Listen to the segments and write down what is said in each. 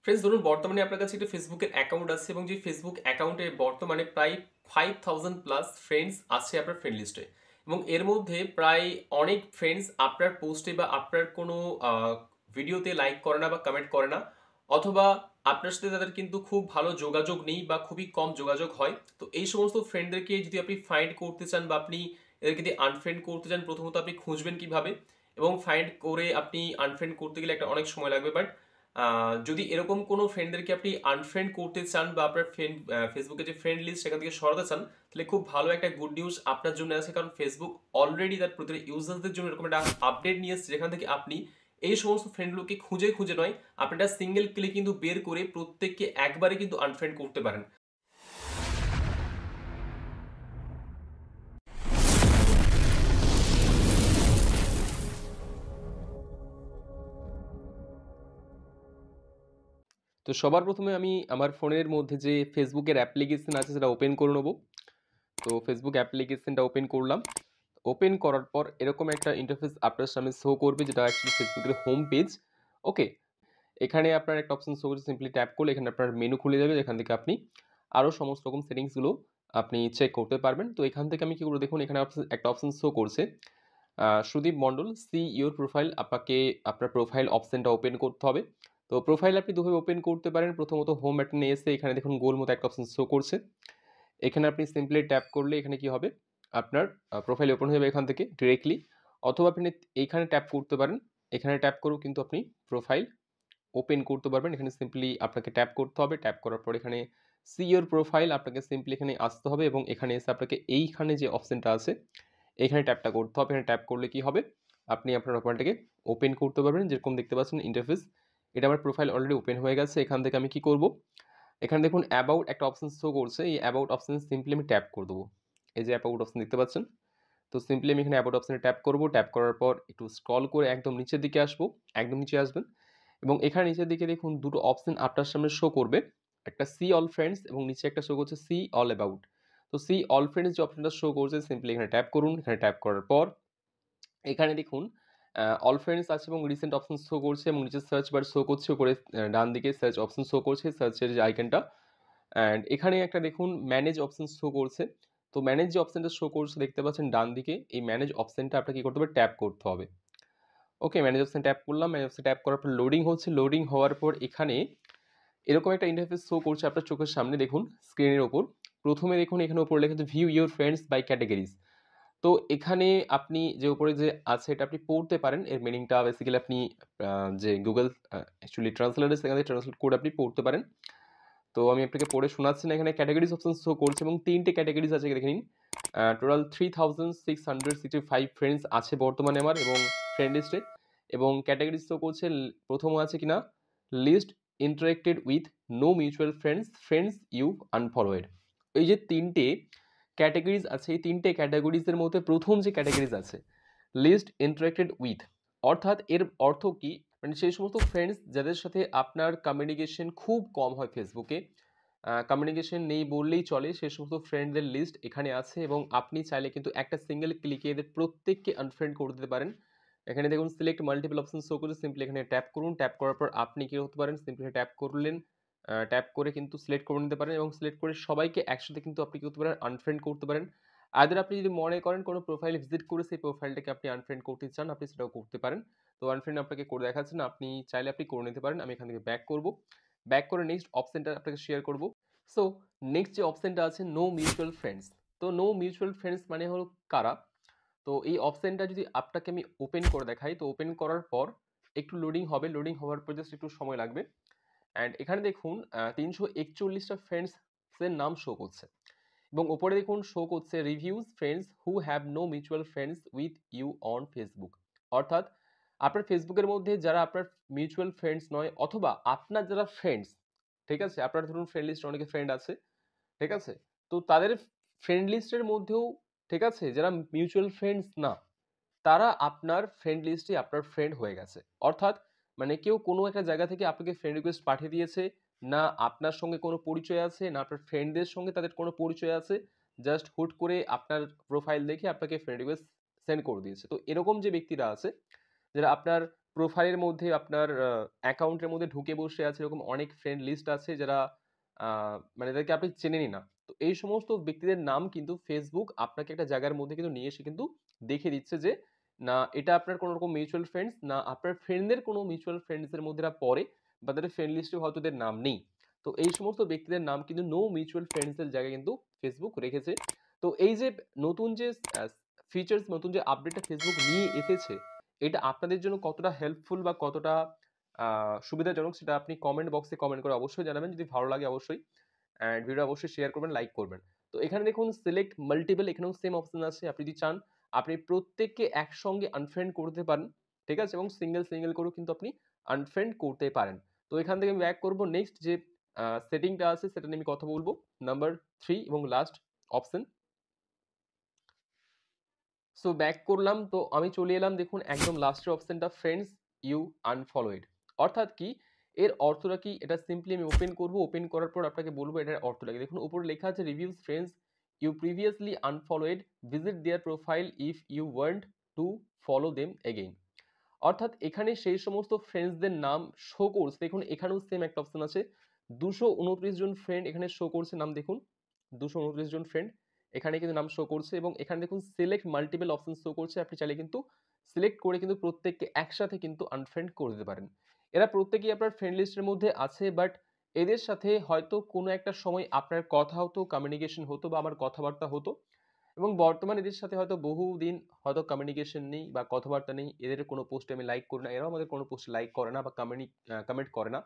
Friends ধরুন বর্তমানে আপনার কাছে একটা ফেসবুকের অ্যাকাউন্ট আছে এবং যে ফেসবুক অ্যাকাউন্টে বর্তমানে প্রায় 5000 প্লাস ফ্রেন্ডস আছে আপনার ফ্রেন্ড লিস্টে এবং এর মধ্যে প্রায় অনেক ফ্রেন্ডস আপনার পোস্টে বা আপনার কোনো ভিডিওতে লাইক করে না বা কমেন্ট করে না, অথবা আপনার সাথে তাদের কিন্তু খুব ভালো যোগাযোগ নেই বা খুবই কম যোগাযোগ হয়। তো এই সমস্ত ফ্রেন্ডদেরকে যদি আপনি ফাইন্ড করতে চান বা আপনি এদেরকে যদি আনফ্রেন্ড করতে চান, প্রথমত আপনি খুঁজবেন কিভাবে এবং ফাইন্ড করে আপনি আনফ্রেন্ড করতে গেলে একটা অনেক সময় লাগবে। বাট যদি এরকম কোনো ফ্রেন্ডদেরকে আপনি আনফ্রেন্ড করতে চান বা আপনার ফ্রেন্ড ফেসবুকে যে ফ্রেন্ড লিস্ট সেখান থেকে সরাতে চান, তাহলে খুব ভালো একটা গুড নিউজ আপনার জন্য আছে, কারণ ফেসবুক অলরেডি তার প্রতিটা ইউজারদের জন্য এরকম একটা আপডেট নিয়ে এসেছে যেখান থেকে আপনি এই সমস্ত ফ্রেন্ডগুলোকে খুঁজে খুঁজে নয়, আপনি একটা সিঙ্গেল ক্লিক কিন্তু বের করে প্রত্যেককে একবারে কিন্তু আনফ্রেন্ড করতে পারেন। তো সবার প্রথমে আমি আমার ফোনের মধ্যে যে ফেসবুকের অ্যাপ্লিকেশন আছে সেটা ওপেন করে নেবো। তো ফেসবুক অ্যাপ্লিকেশনটা ওপেন করলাম। ওপেন করার পর এরকম একটা ইন্টারফেস আপনার সামনে শো করবে, যেটা অ্যাকচুয়ালি ফেসবুকের হোম পেজ। ওকে, এখানে আপনার একটা অপশন শো করছে, সিম্পলি ট্যাপ করলে এখানে আপনার মেনু খুলে যাবে, যেখান থেকে আপনি আরও সমস্ত রকম সেটিংসগুলো আপনি চেক করতে পারবেন। তো এখান থেকে আমি কী করবো, দেখুন এখানে একটা অপশন শো করছে সুদীপ মণ্ডল সি ইউর প্রোফাইল। আপনাকে আপনার প্রোফাইল অপশনটা ওপেন করতে হবে। তো প্রোফাইল আপনি দুভাবে ওপেন করতে পারেন। প্রথমত হোম বাটনে এসে এখানে দেখুন গোল মতো একটা অপশন শো করছে, এখানে আপনি সিম্পলি ট্যাপ করলে এখানে কি হবে, আপনার প্রোফাইল ওপেন হয়ে যাবে এখান থেকে ডিরেক্টলি। অথবা আপনি এইখানে ট্যাপ করতে পারেন, এখানে ট্যাপ করেও কিন্তু আপনি প্রোফাইল ওপেন করতে পারবেন। এখানে সিম্পলি আপনাকে ট্যাপ করতে হবে, ট্যাপ করার পর এখানে সি ইওর প্রোফাইল আপনাকে সিম্পলি এখানে আসতে হবে এবং এখানে এসে আপনাকে এইখানে যে অপশনটা আছে এখানে ট্যাপটা করতে হবে। এখানে ট্যাপ করলে কি হবে, আপনি আপনার প্রোফাইলটাকে ওপেন করতে পারবেন। যেরকম দেখতে পাচ্ছেন ইন্টারফেস, এটা আমার প্রোফাইল অলরেডি ওপেন হয়ে গেছে। এখান থেকে আমি কি করব, এখানে দেখুন অ্যাবাউট একটা অপশন শো করছে, এই অ্যাবাউট অপশন সিম্পলি আমি ট্যাপ করে দেবো। এই যে অ্যাবাউট অপশন দেখতে পাচ্ছেন, তো সিম্পলি আমি এখানে অ্যাবাউট অপশনে ট্যাপ করব। ট্যাপ করার পর একটু স্ক্রল করে একদম নিচের দিকে আসবো, একদম নিচে আসবেন এবং এখানে নিচের দিকে দেখুন দুটো অপশন আপনার সামনে শো করবে, একটা সি অল ফ্রেন্ডস এবং নিচে একটা শো করছে সি অল অ্যাবাউট। তো সি অল ফ্রেন্ডস যে অপশনটা শো করছে সিম্পলি এখানে ট্যাপ করুন। এখানে ট্যাপ করার পর এখানে দেখুন অল ফ্রেন্ডস আছে এবং রিসেন্ট অপশন শো করছে এবং নিচে সার্চ বার শো করছে, উপরে ডান দিকে সার্চ অপশন শো করছে, সার্চের যে আইকনটা। অ্যান্ড এখানে একটা দেখুন ম্যানেজ অপশন শো করছে। তো ম্যানেজ যে অপশনটা শো করছে দেখতে পাচ্ছেন ডান দিকে, এই ম্যানেজ অপশনটা আপনাকে কী করতে হবে, ট্যাপ করতে হবে। ওকে, ম্যানেজ অপশন ট্যাপ করলাম। ম্যানেজ অপশন ট্যাপ করার পর লোডিং হচ্ছে। লোডিং হওয়ার পর এখানে এরকম একটা ইন্টারফেস শো করছে আপনার চোখের সামনে, দেখুন স্ক্রিনের ওপর। প্রথমে দেখুন এখানে উপরে লেখা আছে view your friends by categories. তো এখানে আপনি যে উপরে যে আছে এটা আপনি পড়তে পারেন, এর মিনিংটা বেসিক্যালি আপনি যে গুগল অ্যাকচুয়ালি ট্রান্সলেটার সেখান থেকে ট্রান্সলেট করে আপনি পড়তে পারেন। তো আমি আপনাকে পড়ে শোনাচ্ছি না। এখানে ক্যাটাগরিজ অপশন শো করছে এবং 3টে ক্যাটাগরিজ আছে, দেখে নিন। টোটাল 3665 ফ্রেন্ডস আছে বর্তমানে আমার এবং ফ্রেন্ড লিস্টে। এবং ক্যাটাগরিজ শো করছে, প্রথম আছে কিনা list interacted with no mutual friends, friends you unfollowed. এই যে 3টে ক্যাটাগরিজ আছে, এই 3টে ক্যাটাগরিজের মধ্যে প্রথম যে ক্যাটাগরিজ আছে লিস্ট ইন্টারেক্টেড উইথ, অর্থাৎ এর অর্থ কি, মানে সেই সমস্ত ফ্রেন্ডস যাদের সাথে আপনার কমিউনিকেশন খুব কম হয় ফেসবুকে, কমিউনিকেশন নেই বললেই চলে, সে সমস্ত ফ্রেন্ডদের লিস্ট এখানে আছে এবং আপনি চাইলে কিন্তু একটা সিঙ্গেল ক্লিকে এদের প্রত্যেককে আনফ্রেন্ড করে দিতে পারেন। এখানে দেখুন সিলেক্ট মাল্টিপল অপশন শো করে, সিম্পলি এখানে ট্যাপ করুন। ট্যাপ করার পর আপনি কি করতে পারেন, সিম্পলি ট্যাপ করলেন, ট্যাপ করে কিন্তু সিলেক্ট করে নিতে পারেন এবং সিলেক্ট করে সবাইকে একসাথে কিন্তু আপনি কি করতে পারেন, আনফ্রেন্ড করতে পারেন। আদার আপনি যদি মনে করেন কোনো প্রোফাইল ভিজিট করে সেই প্রোফাইলটাকে আপনি আনফ্রেন্ড করতে চান, আপনি সেটাও করতে পারেন। তো আনফ্রেন্ড আপনাকে করে দেখাচ্ছে না, আপনি চাইলে আপনি করে নিতে পারেন। আমি এখান থেকে ব্যাক করব, ব্যাক করে নেক্সট অপশনটা আপনাকে শেয়ার করব। সো নেক্সট যে অপশনটা আছে নো মিউচুয়াল ফ্রেন্ডস। তো নো মিউচুয়াল ফ্রেন্ডস মানে হলো কারা, তো এই অপশনটা যদি আপনাকে আমি ওপেন করে দেখাই, তো ওপেন করার পর একটু লোডিং হবে, লোডিং হওয়ার পর জাস্ট একটু সময় লাগবে। অ্যান্ড এখানে দেখুন 341টা ফ্রেন্ডসের নাম শো করছে এবং ওপরে দেখুন শো করছে reviews friends who have no mutual friends with you on Facebook. অর্থাৎ আপনার ফেসবুকের মধ্যে যারা আপনার মিউচুয়াল ফ্রেন্ডস নয়, অথবা আপনার যারা ফ্রেন্ডস, ঠিক আছে, আপনার ধরুন ফ্রেন্ড লিস্টে অনেকে ফ্রেন্ড আছে, ঠিক আছে, তো তাদের ফ্রেন্ড লিস্টের মধ্যেও, ঠিক আছে, যারা মিউচুয়াল ফ্রেন্ডস না, তারা আপনার ফ্রেন্ড লিস্টে আপনার ফ্রেন্ড হয়ে গেছে। অর্থাৎ মানে কেউ কোনো একটা জায়গা থেকে আপনাকে ফ্রেন্ড রিকোয়েস্ট পাঠিয়ে দিয়েছে, না আপনার সঙ্গে কোনো পরিচয় আছে, না আপনার ফ্রেন্ডদের সঙ্গে তাদের কোনো পরিচয় আছে, জাস্ট হুট করে আপনার প্রোফাইল দেখে আপনাকে ফ্রেন্ড রিকোয়েস্ট সেন্ড করে দিয়েছে। তো এরকম যে ব্যক্তিরা আছে, যারা আপনার প্রোফাইলের মধ্যে আপনার অ্যাকাউন্টের মধ্যে ঢুকে বসে আছে এরকম অনেক ফ্রেন্ড লিস্ট আছে যারা মানে এদেরকে আপনি চেনেনই না। তো এই সমস্ত ব্যক্তিদের নাম কিন্তু Facebook আপনাকে একটা জায়গার মধ্যে কিন্তু নিয়ে এসে কিন্তু দেখিয়ে দিচ্ছে যে না এটা আপনার কোনো রকম মিউচুয়াল ফ্রেন্ডস, না আপনার ফ্রেন্ডদের কোনো মিউচুয়াল ফ্রেন্ডস এর মধ্যে এরা পড়ে বা তাদের ফ্রেন্ড লিস্টে হয়তো এদের নাম নেই। তো এই সমস্ত ব্যক্তিদের নাম কিন্তু নো মিউচুয়াল ফ্রেন্ডস এর জায়গায় কিন্তু Facebook রেখেছে। তো এই যে নতুন যে ফিচার্স, নতুন যে আপডেটটা Facebook নিয়ে এসেছে, এটা আপনাদের জন্য কতটা হেল্পফুল বা কতটা সুবিধাজনক সেটা আপনি কমেন্ট বক্সে কমেন্ট করে অবশ্যই জানাবেন। যদি ভালো লাগে অবশ্যই অ্যান্ড ভিডিও অবশ্যই শেয়ার করবেন, লাইক করবেন। তো এখানে দেখুন সিলেক্ট মাল্টিপল, এখানেও সেম অপশন আছে। আপনি যদি চান আপনি প্রত্যেককে একসঙ্গে আনফ্রেন্ড করতে পারেন, ঠিক আছে? এবং সিঙ্গেল করেও কিন্তু আপনি আনফ্রেন্ড করতে পারেন। তো এখান থেকে আমি ব্যাক করব নেক্সট যে সেটিংটা আছে সেটা নিয়ে আমি কথা বলব। নাম্বার 3 এবং লাস্ট অপশন। সো ব্যাক করলাম, তো আমি চলে এলাম দেখুন একদম লাস্টের অপশনটা, ফ্রেন্ডস ইউ আনফলোয়েড। অর্থাৎ কি এর অর্থটা কি, এটা সিম্পলি আমি ওপেন করব। ওপেন করার পর আপনাকে বলবো এটার অর্থটা কি। দেখুন উপরে লেখা আছে reviews friends you previously unfollowed, visit their profile if you want to follow them again. অর্থাৎ এখানে সেই সমস্ত ফ্রেন্ডসদের নাম শো করছে। দেখুন এখানেও সেম একটা অপশন আছে, 229 জন ফ্রেন্ড এখানে শো করছে নাম। দেখুন 229 জন ফ্রেন্ড এখানে কিন্তু নাম শো করছে এবং এখানে দেখুন সিলেক্ট মাল্টিপল অপশন শো করছে। আপনি চাইলে কিন্তু সিলেক্ট করে কিন্তু প্রত্যেককে একসাথে কিন্তু আনফ্রেন্ড করে দিতে পারেন। এরা প্রত্যেকেই আপনার ফ্রেন্ড লিস্টের মধ্যে আছে, বাট এদের সাথে হয়তো কোনো একটা সময় আপনার কথা হতো, কমিউনিকেশন হতো বা আমার কথাবার্তা হতো, এবং বর্তমানে এদের সাথে হয়তো বহুদিন হয়তো কমিউনিকেশন নেই বা কথাবার্তা নেই। এদের কোনো পোস্টে আমি লাইক করি না, এরাও আমাদের কোনো পোস্টে লাইক করে না বা কমেন্ট করে না।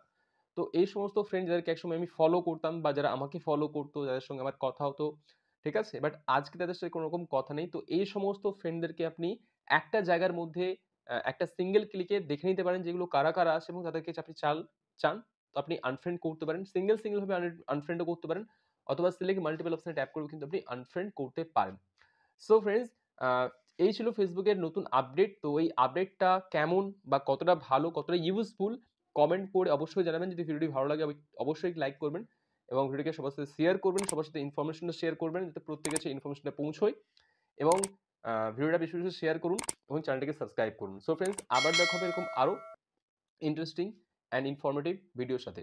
তো এই সমস্ত ফ্রেন্ড যাদেরকে একসময় আমি ফলো করতাম বা যারা আমাকে ফলো করতো, যাদের সঙ্গে আমার কথা হতো, ঠিক আছে? বাট আজকে তাদের সাথে কোনো রকম কথা নেই। তো এই সমস্ত ফ্রেন্ডদেরকে আপনি একটা জায়গার মধ্যে একটা সিঙ্গেল ক্লিকে দেখে নিতে পারেন যেগুলো কারা আছে, এবং তাদেরকে আপনি চান তো আপনি আনফ্রেন্ড করতে পারেন। সিঙ্গেল ভাবে আনফ্রেন্ডও করতে পারেন, অথবা সিলেক্ট মাল্টিপল অপশনে ট্যাপ করেও কিন্তু আপনি আনফ্রেন্ড করতে পারেন। সো ফ্রেন্ডস, এই ছিল ফেসবুকের নতুন আপডেট। তো এই আপডেটটা কেমন বা কতটা ভালো, কতটা ইউজফুল, কমেন্ট করে অবশ্যই জানাবেন। যদি ভিডিওটি ভালো লাগে অবশ্যই লাইক করবেন এবং ভিডিওকে সবার সাথে শেয়ার করবেন, সবার সাথে ইনফরমেশনটা শেয়ার করবেন যাতে প্রত্যেকের কাছে ইনফরমেশনটা পৌঁছয়, এবং ভিডিওটা বেশি শেয়ার করুন এবং চ্যানেলটিকে সাবস্ক্রাইব করুন। সো ফ্রেন্ডস, আবার দেখা হবে এরকম আরও ইন্টারেস্টিং অ্যান্ড ইনফরমেটিভ ভিডিওর সাথে।